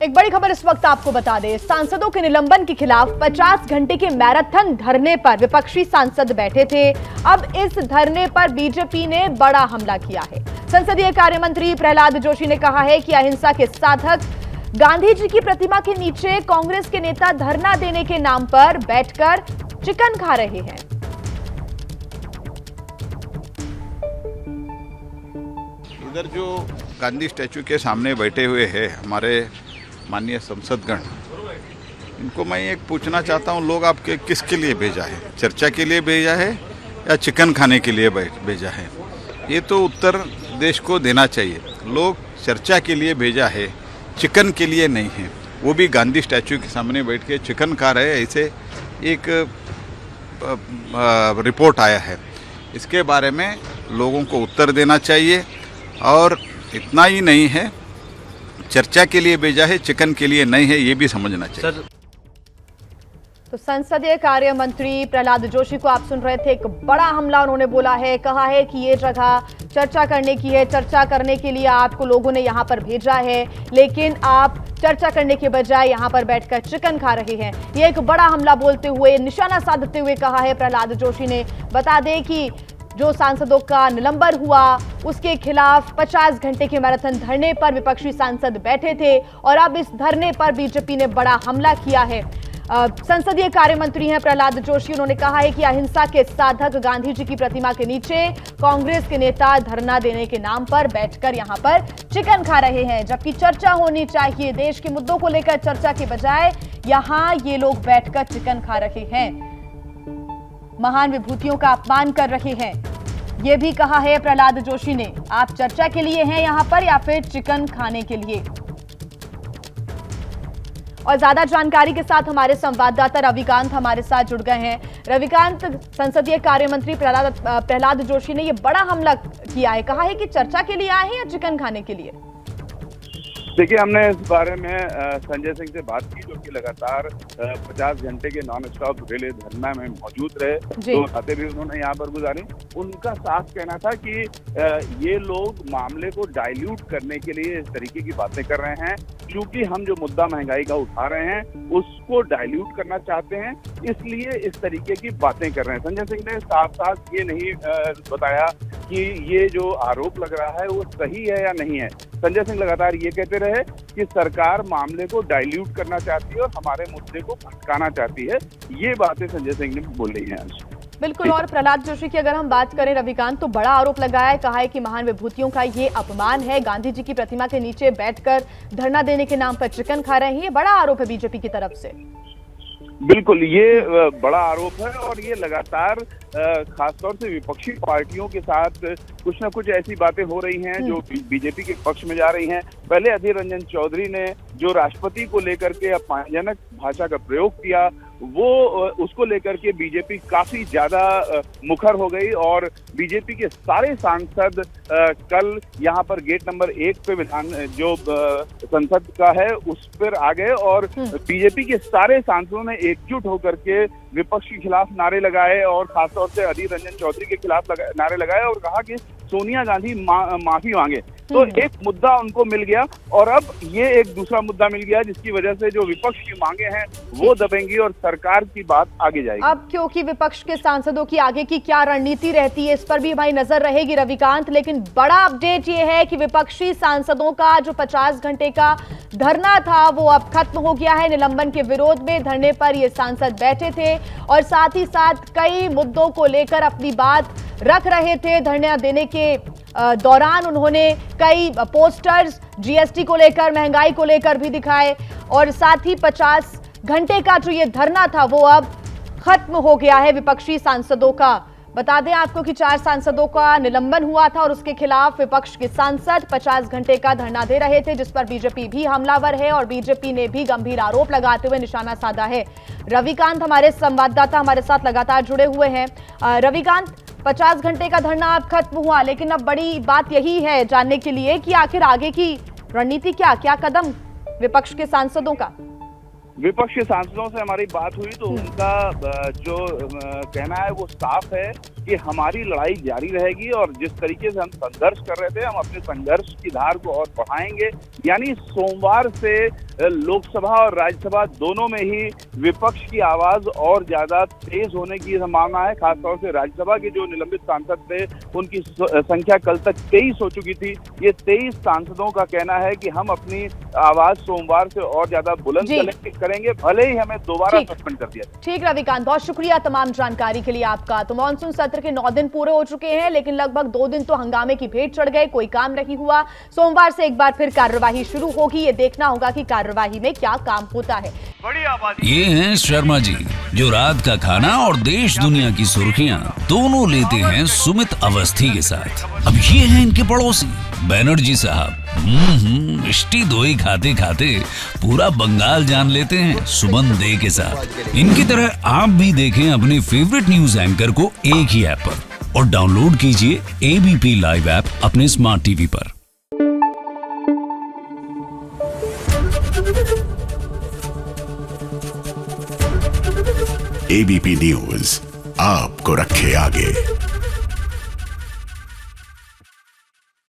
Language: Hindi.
एक बड़ी खबर इस वक्त आपको बता दें, सांसदों के निलंबन के खिलाफ 50 घंटे के मैराथन धरने पर विपक्षी सांसद बैठे थे। अब इस धरने पर बीजेपी ने बड़ा हमला किया है। संसदीय कार्य मंत्री प्रहलाद जोशी ने कहा है कि अहिंसा के साधक गांधी जी की प्रतिमा के नीचे कांग्रेस के नेता धरना देने के नाम पर बैठकर चिकन खा रहे हैं। इधर जो गांधी स्टैचू के सामने बैठे हुए हैं हमारे माननीय संसदगण, इनको मैं एक पूछना चाहता हूँ, लोग आपके किसके लिए भेजा है? चर्चा के लिए भेजा है या चिकन खाने के लिए भेजा है? ये तो उत्तर देश को देना चाहिए। लोग चर्चा के लिए भेजा है, चिकन के लिए नहीं है। वो भी गांधी स्टैचू के सामने बैठ के चिकन खा रहे हैं, ऐसे एक रिपोर्ट आया है। इसके बारे में लोगों को उत्तर देना चाहिए। और इतना ही नहीं है, चर्चा के लिए भेजा है, चिकन के लिए नहीं है, ये भी समझना चाहिए। तो संसदीय कार्य मंत्री प्रहलाद जोशी को आप सुन रहे थे। एक बड़ा हमला उन्होंने बोला है, कहा है कि ये जगह चर्चा करने की है, चर्चा करने के लिए आपको लोगों ने यहाँ पर भेजा है, लेकिन आप चर्चा करने के बजाय यहाँ पर बैठकर चिकन खा रहे हैं। ये एक बड़ा हमला बोलते हुए, निशाना साधते हुए कहा है प्रहलाद जोशी ने। बता दें कि जो सांसदों का निलंबन हुआ उसके खिलाफ 50 घंटे के मैराथन धरने पर विपक्षी सांसद बैठे थे और अब इस धरने पर बीजेपी ने बड़ा हमला किया है। संसदीय कार्य मंत्री हैं प्रहलाद जोशी। उन्होंने कहा है कि अहिंसा के साधक गांधी जी की प्रतिमा के नीचे कांग्रेस के नेता धरना देने के नाम पर बैठकर यहां पर चिकन खा रहे हैं, जबकि चर्चा होनी चाहिए। देश के मुद्दों को लेकर चर्चा के बजाय यहां ये लोग बैठकर चिकन खा रहे हैं, महान विभूतियों का अपमान कर रहे हैं। यह भी कहा है प्रहलाद जोशी ने, आप चर्चा के लिए हैं यहां पर या फिर चिकन खाने के लिए। और ज्यादा जानकारी के साथ हमारे संवाददाता रविकांत हमारे साथ जुड़ गए हैं। रविकांत, संसदीय कार्य मंत्री प्रहलाद जोशी ने यह बड़ा हमला किया है, कहा है कि चर्चा के लिए आए हैं या चिकन खाने के लिए? देखिए, हमने इस बारे में संजय सिंह से बात की, जो कि लगातार 50 घंटे के नॉन स्टॉप रिले धरना में मौजूद रहे। तो रातें भी उन्होंने यहाँ पर गुजारी। उनका साफ कहना था कि ये लोग मामले को डाइल्यूट करने के लिए इस तरीके की बातें कर रहे हैं, क्योंकि हम जो मुद्दा महंगाई का उठा रहे हैं उसको डाइल्यूट करना चाहते हैं, इसलिए इस तरीके की बातें कर रहे हैं। संजय सिंह ने साफ साफ ये नहीं बताया कि ये जो आरोप लग रहा है वो सही है या नहीं है। संजय सिंह लगातार ये कहते रहे कि सरकार मामले को डाइल्यूट करना चाहती है और हमारे मुद्दे को भटकाना चाहती है। ये बातें संजय सिंह ने बोली हैं आज। बिल्कुल। और प्रहलाद जोशी की अगर हम बात करें रविकांत, तो बड़ा आरोप लगाया है, कहा है कि महान विभूतियों का ये अपमान है, गांधी जी की प्रतिमा के नीचे बैठकर धरना देने के नाम पर चिकन खा रहे हैं। ये बड़ा आरोप है बीजेपी की तरफ से। बिल्कुल, ये बड़ा आरोप है और ये लगातार खासतौर से विपक्षी पार्टियों के साथ कुछ ना कुछ ऐसी बातें हो रही हैं जो बीजेपी के पक्ष में जा रही हैं। पहले अधीर रंजन चौधरी ने जो राष्ट्रपति को लेकर के अपमानजनक भाषा का प्रयोग किया, वो उसको लेकर के बीजेपी काफी ज्यादा मुखर हो गई और बीजेपी के सारे सांसद कल यहाँ पर गेट नंबर 1 पे विधान जो संसद का है उस पर आ गए और बीजेपी के सारे सांसदों ने एकजुट होकर के विपक्ष के खिलाफ नारे लगाए और खासतौर से अधीर रंजन चौधरी के खिलाफ नारे लगाए और कहा कि सोनिया गांधी माफी मांगे। तो एक मुद्दा उनको मिल गया और अब ये एक दूसरा मुद्दा मिल गया, जिसकी वजह से जो विपक्ष की मांगे हैं वो दबेंगी और सरकार की बात आगे जाएगी। अब क्योंकि विपक्ष के सांसदों की आगे की क्या रणनीति रहती है, इस पर भी हमारी नजर रहेगी रविकांत। लेकिन बड़ा अपडेट ये है कि विपक्षी सांसदों का जो 50 घंटे का धरना था वो अब खत्म हो गया है। निलंबन के विरोध में धरने पर ये सांसद बैठे थे और साथ ही साथ कई मुद्दों को लेकर अपनी बात रख रहे थे। धरना देने के दौरान उन्होंने कई पोस्टर्स जीएसटी को लेकर, महंगाई को लेकर भी दिखाए और साथ ही 50 घंटे का जो ये धरना था वो अब खत्म हो गया है विपक्षी सांसदों का। बता दें आपको कि 4 सांसदों का निलंबन हुआ था और उसके खिलाफ विपक्ष के सांसद 50 घंटे का धरना दे रहे थे, जिस पर बीजेपी भी हमलावर है और बीजेपी ने भी गंभीर आरोप लगाते हुए निशाना साधा है। रविकांत, हमारे संवाददाता हमारे साथ लगातार जुड़े हुए हैं। रविकांत, 50 घंटे का धरना अब खत्म हुआ, लेकिन अब बड़ी बात यही है जानने के लिए कि आखिर आगे की रणनीति क्या कदम विपक्ष के सांसदों का? विपक्ष के सांसदों से हमारी बात हुई तो उनका जो कहना है वो साफ है कि हमारी लड़ाई जारी रहेगी और जिस तरीके से हम संघर्ष कर रहे थे हम अपने संघर्ष की धार को और बढ़ाएंगे। यानी सोमवार से लोकसभा और राज्यसभा दोनों में ही विपक्ष की आवाज और ज्यादा तेज होने की संभावना है। खासतौर से राज्यसभा के जो निलंबित सांसद थे उनकी संख्या कल तक 23 हो चुकी थी। ये 23 सांसदों का कहना है कि हम अपनी आवाज सोमवार से और ज्यादा बुलंद करेंगे, भले ही हमें दोबारा सस्पेंड कर दिया। ठीक रविकांत, बहुत शुक्रिया तमाम जानकारी के लिए आपका। तो मानसून सत्र के 9 दिन पूरे हो चुके हैं, लेकिन लगभग 2 दिन तो हंगामे की भेंट चढ़ गए, कोई काम नहीं हुआ। सोमवार से एक बार फिर कार्यवाही शुरू होगी, ये देखना होगा कि कार्यवाही में क्या काम होता है। ये हैं शर्मा जी, जो रात का खाना और देश दुनिया की सुर्खियां दोनों लेते हैं सुमित अवस्थी के साथ। अब ये हैं इनके पड़ोसी बनर्जी साहब। मिष्टी दोई खाते खाते पूरा बंगाल जान लेते हैं सुमन दे के साथ। इनकी तरह आप भी देखें अपने फेवरेट न्यूज एंकर को एक ही ऐप पर और डाउनलोड कीजिए ABP लाइव ऐप अपने स्मार्ट टीवी पर। ABP न्यूज आपको रखे आगे।